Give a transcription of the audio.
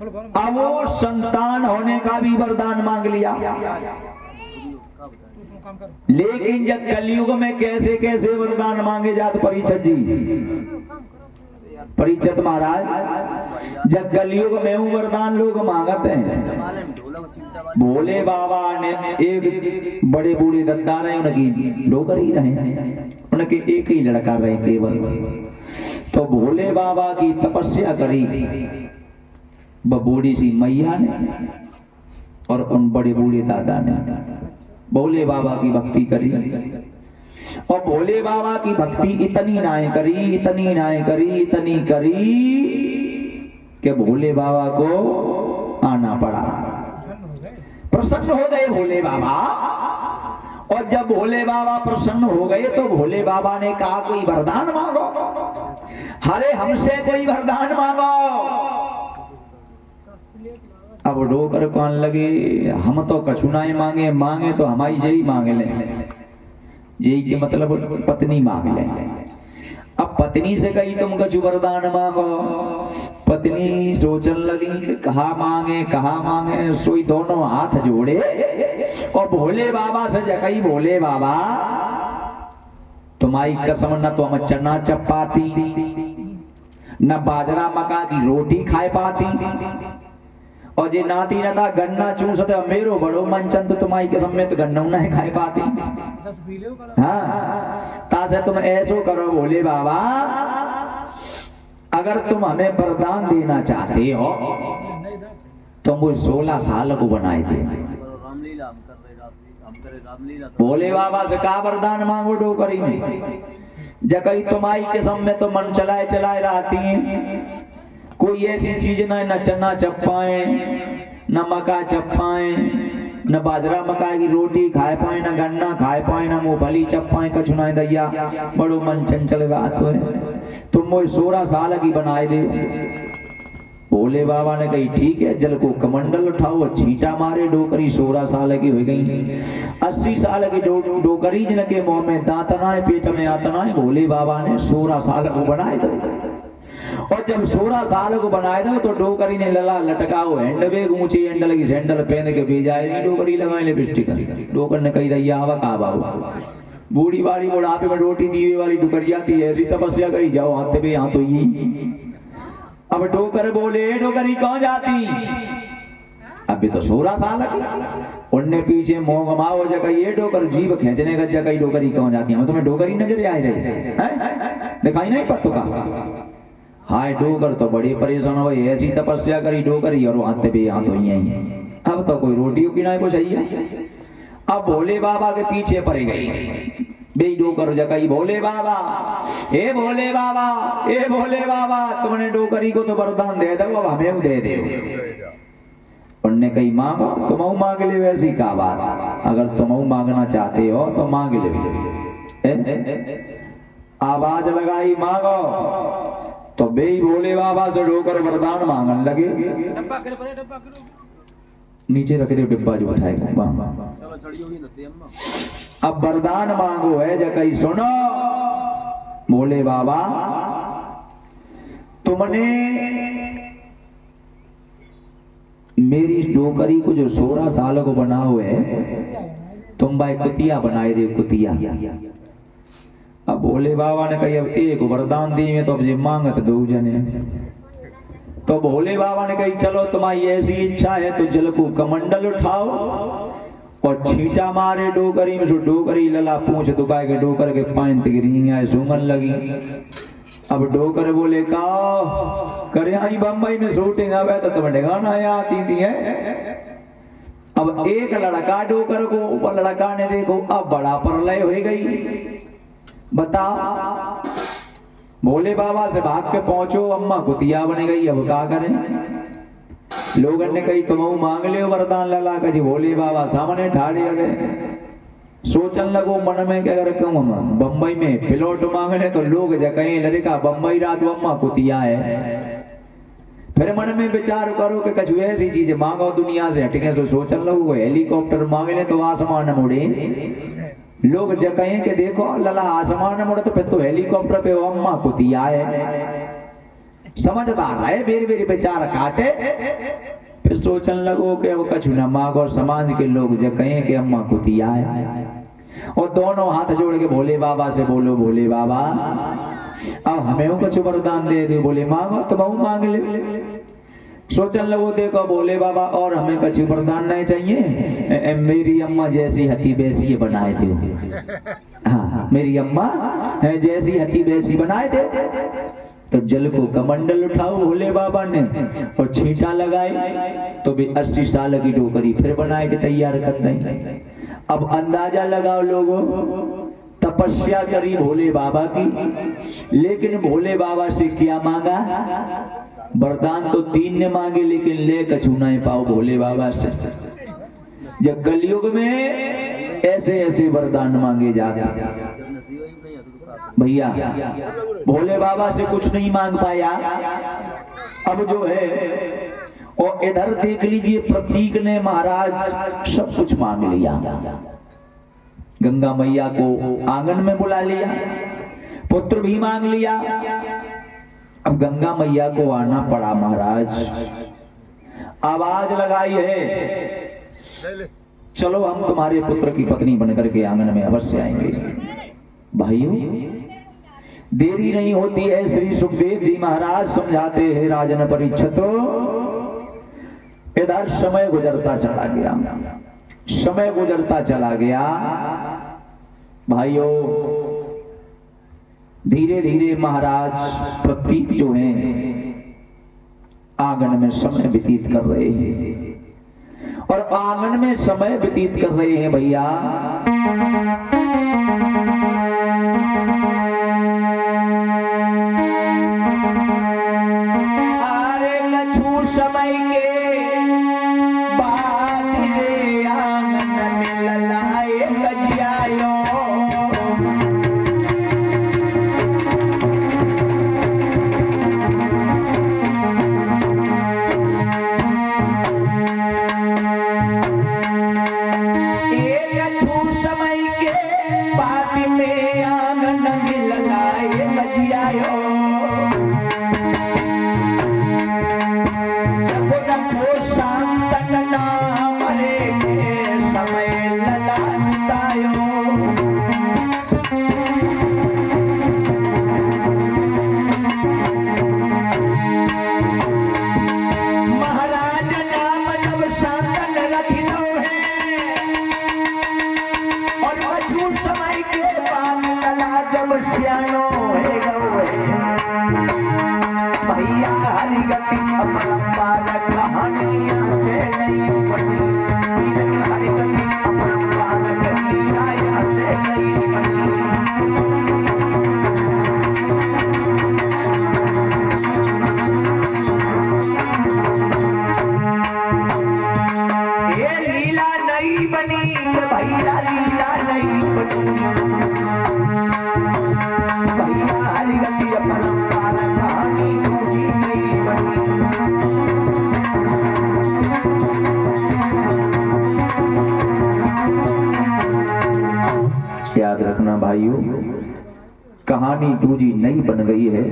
अब वो संतान होने का भी वरदान मांग लिया। लेकिन जब कलयुग में कैसे कैसे वरदान मांगे जात परीक्षित जी, परीक्षित महाराज, जब कलयुग में वरदान लोग मांगते हैं। भोले बाबा ने एक बड़े बूढ़े दद्दार है, उनकी डोकर ही रहे, उनके एक ही लड़का रहे केवल। तो भोले बाबा की तपस्या करी बूढ़ी सी मैया ने और उन बड़े बूढ़े दादा ने भोले बाबा की भक्ति करी। और भोले बाबा की भक्ति इतनी नाए करी, इतनी नाए करी, इतनी करी कि भोले बाबा को आना पड़ा। प्रसन्न हो गए भोले बाबा। और जब भोले बाबा प्रसन्न हो गए तो भोले बाबा ने कहा कोई वरदान मांगो, अरे हमसे कोई वरदान मांगो। अब डोकर कौन लगे, हम तो कछुनाए मांगे, मांगे तो हमारी जई मांगे ले, जई के मतलब पत्नी मांग ले। अब पत्नी से कही तुम कछु वरदान मांगो, पत्नी सोचन लगी कि कहा मांगे, सोई दोनों हाथ जोड़े और भोले बाबा से जकई, भोले बाबा तुम्हारी कसम न तो हम चना चपाती न बाजरा मका की रोटी खाए पाती, और जे नाती न था गन्ना चूसते मेरो बड़ो मनचन, तो तुम्हारी कसम में तो गन्ना नहीं खाए पाती। हाँ, तासे तुम ऐसो करो भोले बाबा, अगर तुम हमें वरदान देना चाहते हो तो मुझे 16 साल को बनाए थे। भोले बाबा से कहा वरदान मांगो डोकरी ने, जकई तुम्हारी कसम में तो मन चलाए चलाए रहती है, कोई ऐसी चीज न चना चप्पाए, न मका चप्पाए, न बाजरा मका की रोटी खाए पाए, न गन्ना खाए पाए, न मूंगफली चप्पाए, कछु ना दैया, बड़ो मन चंचल बात है, तुम मुझे 16 साल की बनाए दे। भोले बाबा ने कही ठीक है, जल को कमंडल उठाओ, छींटा मारे, डोकरी 16 साल की हो गई। 80 साल की डोकरी जिनके मुंह में दांत ना है, पेट में आता है, भोले बाबा ने 16 साल को बनाए दो। और जब 16 साल को बनाए दो तो डोकरी ने लला लटकाओ हैंड बैग, ऊंची हैंडल की सैंडल पहन के भेजाए रही, डोकरी लगाए लिपस्टिक। डोकर ने कही दैया हवा का बाबू, बूढ़ी बाड़ी बुढ़ापे में रोटी दीवे वाली डुकरिया थी, ऐसी तपस्या करी जाओ हाथ पे हाथ तो ये। अब डोकर बोले डोकरी कौन जाती, अभी तो 16 साल की। उनने पीछे मोह घमाओ जगह ये डोकर जीव खींचने का जगह डोकरी कौन जाती है, तुम्हें डोकरी नजर आए रहे दिखाई नहीं पत्तों का। हाय डोकर तो बड़ी परेशान हो, ऐसी तपस्या करी डोकरी और हाथ पे हाथ हो यही, अब तो कोई रोटी की ना कुछ है। अब भोले बाबा के पीछे पड़ गई बे डोकर जगह, भोले बाबा, ए भोले बाबा, ए भोले बाबा, तुमने डोकरी को तो वरदान दे दो, अब हमें दे दे। उनने कही मांगो, तुम मांग ले, वैसी का बात, अगर तुम मांगना चाहते हो तो मांग ले। आवाज लगाई मांगो, तो बे भोले बाबा से डोकर वरदान मांगन लगे। नीचे रख दे डिब्बा जो उठाएगा। अब वरदान मांगो है जकई, सुनो भोले बाबा, तुमने मेरी डोकरी को जो 16 साल को बना हुआ है, तुम भाई कुतिया बनाए दे, कुतिया। अब भोले बाबा ने कही अब एक वरदान दी में तो अब जी मांगत 2 जने। तो भोले बाबा ने कही चलो तुम्हारी ऐसी इच्छा है तो जल को कमंडल उठाओ और छींटा मारे डोकरी में, डोकरी लला पूछ दुकाए के डोकर के पानी गिरी आए सूंघन लगी। अब डोकर बोले का करे आई बम्बई में शूटिंग आवे तो तुम्हें गाना आती थी है। अब एक लड़का डोकर को, ऊपर लड़का ने देखो अब बड़ा प्रलय हो गई। बताओ भोले बाबा से भाग के पहुंचो, अम्मा कुतिया बन गई, अब क्या करें। लोगों ने कही तुम मांग ले वरदान लला का जी। भोले बाबा सामने ठाड़े गए, सोचन लगो मन में कि अगर कहूँ बम्बई में प्लॉट मांगने तो लोग कहीं लड़का बम्बई रात अम्मा कुतिया है। फिर मन में विचार करो कि कछु ऐसी चीज मांगो दुनिया से हटके, तो सोचन लगो हेलीकॉप्टर मांगने तो आसमान मुड़े। लोग कहें कि देखो लला आसमान मुड़े तो फिर तो हेलीकॉप्टर पे अम्मा कुतिया है। समझदार है, बेर बेर बेचार काटे। फिर सोचन लगो कि अब कछु न मांग, और समाज के लोग जो कहें कि अम्मा कुतिया है, और दोनों हाथ जोड़ के भोले बाबा से बोलो, भोले बाबा अब हमें कुछ वरदान दे दो। बोले मांगो तो बहु मांग ले। सोचन लगो देखो भोले बाबा और हमें कछु वरदान नहीं चाहिए, मेरी अम्मा जैसी हती वैसी बनाए दो। हाँ, मेरी अम्मा है जैसी हती वैसी बनाए दो। तो जल को कमंडल उठाओ भोले बाबा ने और छींटा लगाए, तो भी 80 साल की टोकरी फिर बनाए के तैयार कर दें। अब अंदाजा लगाओ लोगों, तपस्या करी भोले बाबा की, लेकिन भोले बाबा से क्या मांगा? वरदान तो 3 ने मांगे, लेकिन ले कछु नहीं पाओ भोले बाबा से। जब कलयुग में ऐसे ऐसे वरदान मांगे जाते भैया, भोले बाबा से कुछ नहीं मांग पाया। अब जो है और इधर देख लीजिए, प्रतीक ने महाराज सब कुछ मांग लिया। गंगा मैया को आंगन में बुला लिया, पुत्र भी मांग लिया। अब गंगा मैया को आना पड़ा महाराज, आवाज लगाई है, चलो हम तुम्हारे पुत्र की पत्नी बनकर के आंगन में अवश्य आएंगे। भाइयों, देरी नहीं होती है। श्री सुखदेव जी महाराज समझाते हैं राजन परीक्षितो, इधर समय गुजरता चला गया, समय गुजरता चला गया। भाइयों, धीरे धीरे महाराज प्रतीक जो हैं आंगन में समय व्यतीत कर रहे हैं, और आंगन में समय व्यतीत कर रहे हैं भैया। अरे कछु समय के बाद रे आंगन में ललाए गजियायो, भैया हरि गति अपरंपार कहानियां से नहीं बनी, हरि गति अपरंपार कहानियां से नहीं बनी। ये लीला नहीं बनी भैया, लीला नहीं बनी भैया, हरि गति अपरंपार कहानी दूजी नहीं बनी। याद रखना भाइयों, कहानी दूजी नहीं बन गई है।